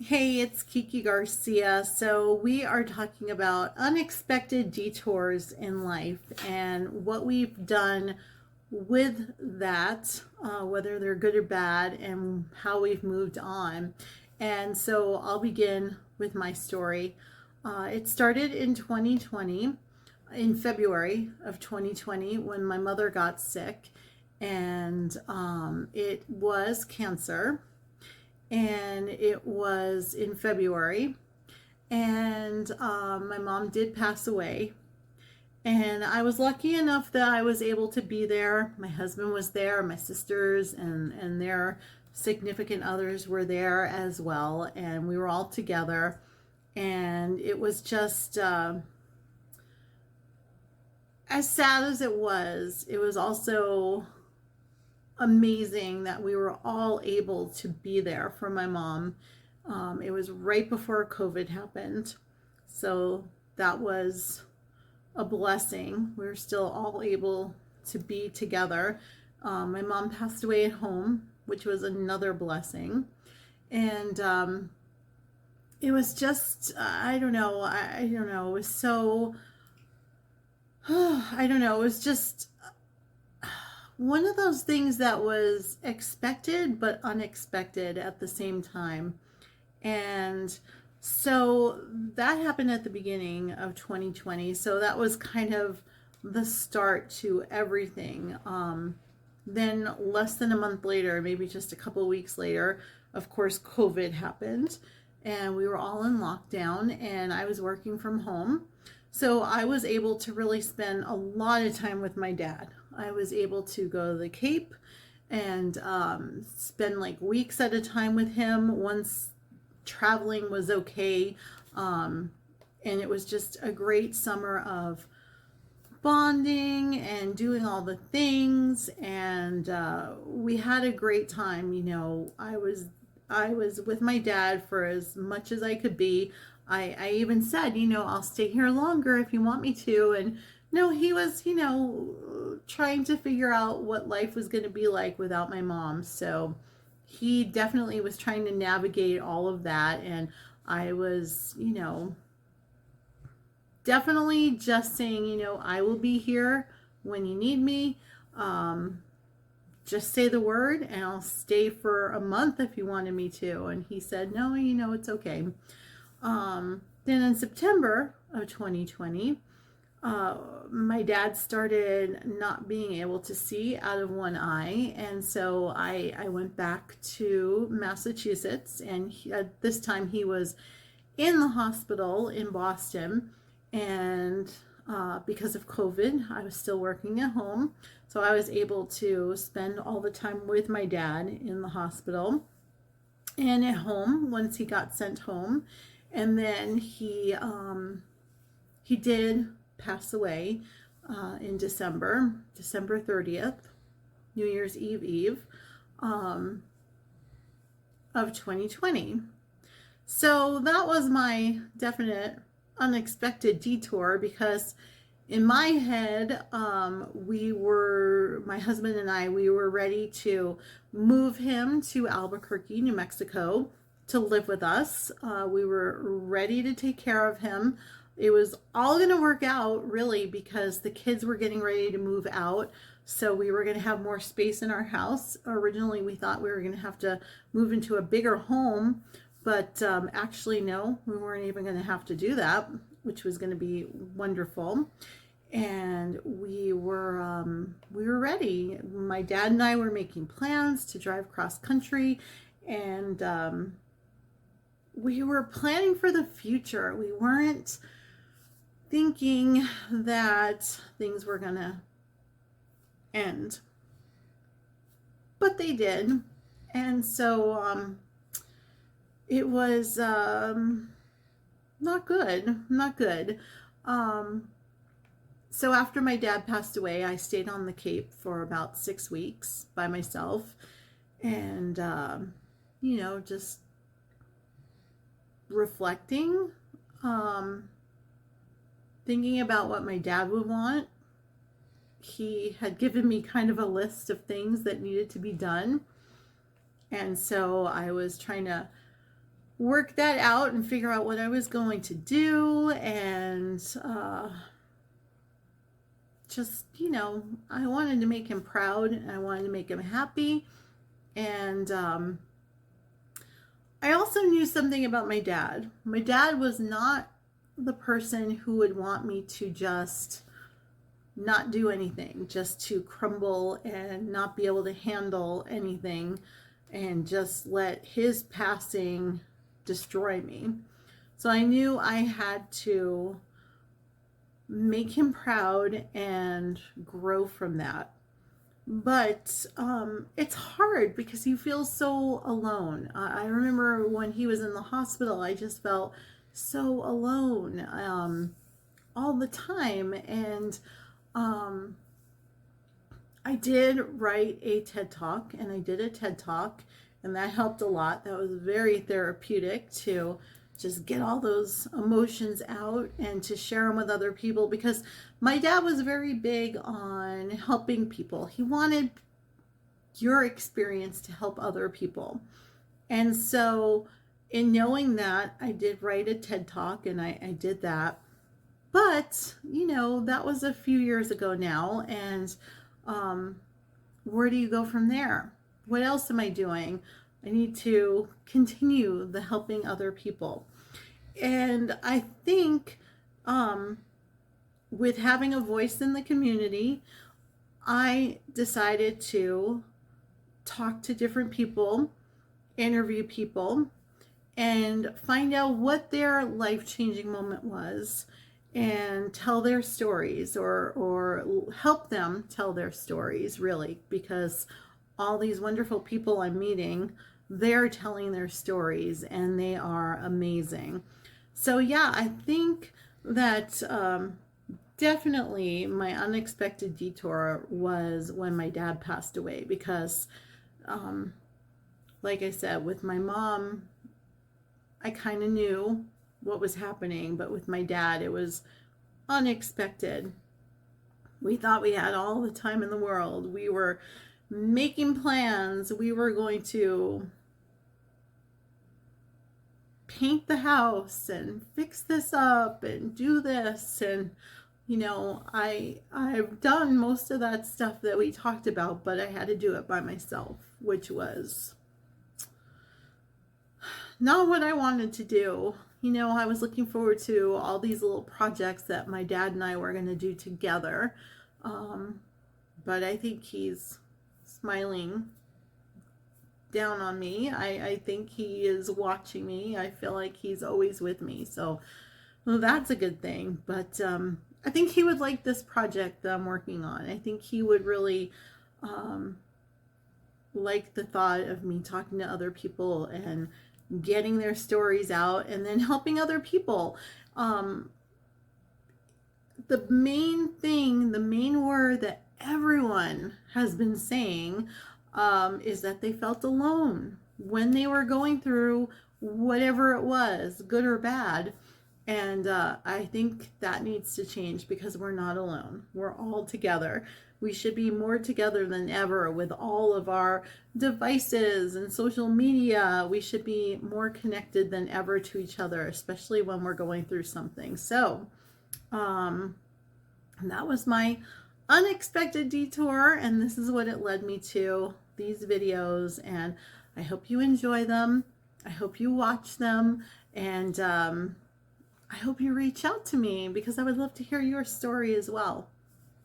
Hey, it's Kiki Garcia. So, we are talking about unexpected detours in life and what we've done with that, whether they're good or bad, and how we've moved on. And so, I'll begin with my story. It started in 2020, in February of 2020, when my mother got sick, and it was cancer, and it was in February. And my mom did pass away. And I was lucky enough that I was able to be there. My husband was there, my sisters and their significant others were there as well. And we were all together. And it was just as sad as it was also amazing that we were all able to be there for my mom. It was right before COVID happened. So that was a blessing. We were still all able to be together. My mom passed away at home, which was another blessing. And it was just, I don't know. I don't know. It was so, I don't know. It was just one of those things that was expected but unexpected at the same time. And so that happened at the beginning of 2020. So that was kind of the start to everything. Then, less than a month later, maybe just a couple of weeks later, of course, COVID happened and we were all in lockdown, and I was working from home. So I was able to really spend a lot of time with my dad. I was able to go to the Cape and spend like weeks at a time with him once traveling was okay. And it was just a great summer of bonding and doing all the things. And we had a great time. I was with my dad for as much as I could be. I even said, I'll stay here longer if you want me to. And no, he was, trying to figure out what life was going to be like without my mom. So he definitely was trying to navigate all of that. And I was, definitely just saying, I will be here when you need me. Just say the word and I'll stay for a month if you wanted me to. And he said, no, it's okay. Then in September of 2020, my dad started not being able to see out of one eye. And so I went back to Massachusetts, and at this time he was in the hospital in Boston. And because of COVID, I was still working at home. So I was able to spend all the time with my dad in the hospital and at home once he got sent home. And then he did pass away in December 30th, New Year's Eve, of 2020. So that was my definite unexpected detour, because in my head, my husband and I, we were ready to move him to Albuquerque, New Mexico, to live with us. We were ready to take care of him. It was all going to work out, really, because the kids were getting ready to move out. So we were going to have more space in our house. Originally, we thought we were going to have to move into a bigger home, but actually, no, we weren't even going to have to do that, which was going to be wonderful. And we were ready. My dad and I were making plans to drive cross country, and we were planning for the future. We weren't thinking that things were gonna end, but they did. And so it was not good. So after my dad passed away, I stayed on the Cape for about 6 weeks by myself, and just reflecting, thinking about what my dad would want. He had given me kind of a list of things that needed to be done. And so I was trying to work that out and figure out what I was going to do. And just, I wanted to make him proud and I wanted to make him happy. And I also knew something about my dad. My dad was not the person who would want me to just not do anything, just to crumble and not be able to handle anything and just let his passing destroy me. So I knew I had to make him proud and grow from that. But it's hard because you feel so alone. I remember when he was in the hospital, I just felt so alone all the time. And I did write a TED Talk, and I did a TED Talk, and that helped a lot. That was very therapeutic to just get all those emotions out and to share them with other people, because my dad was very big on helping people. He wanted your experience to help other people. And so in knowing that, I did write a TED Talk, and I did that. But, that was a few years ago now. And where do you go from there? What else am I doing? I need to continue the helping other people. And I think with having a voice in the community, I decided to talk to different people, interview people, and find out what their life-changing moment was and tell their stories, or help them tell their stories, really, because all these wonderful people I'm meeting, they're telling their stories and they are amazing. So yeah, I think that definitely my unexpected detour was when my dad passed away, because like I said, with my mom, I kind of knew what was happening, but with my dad, it was unexpected. We thought we had all the time in the world. We were making plans. We were going to paint the house and fix this up and do this. And, I've done most of that stuff that we talked about, but I had to do it by myself, which was not what I wanted to do. I was looking forward to all these little projects that my dad and I were going to do together. But I think he's smiling down on me. I think he is watching me. I feel like he's always with me. So, well, that's a good thing. But I think he would like this project that I'm working on. I think he would really like the thought of me talking to other people and getting their stories out and then helping other people. The main thing, the main word that everyone has been saying is that they felt alone when they were going through whatever it was, good or bad. And I think that needs to change, because we're not alone. We're all together. We should be more together than ever with all of our devices and social media. We should be more connected than ever to each other, especially when we're going through something. So, that was my unexpected detour, and this is what it led me to, these videos. And I hope you enjoy them. I hope you watch them. And I hope you reach out to me, because I would love to hear your story as well.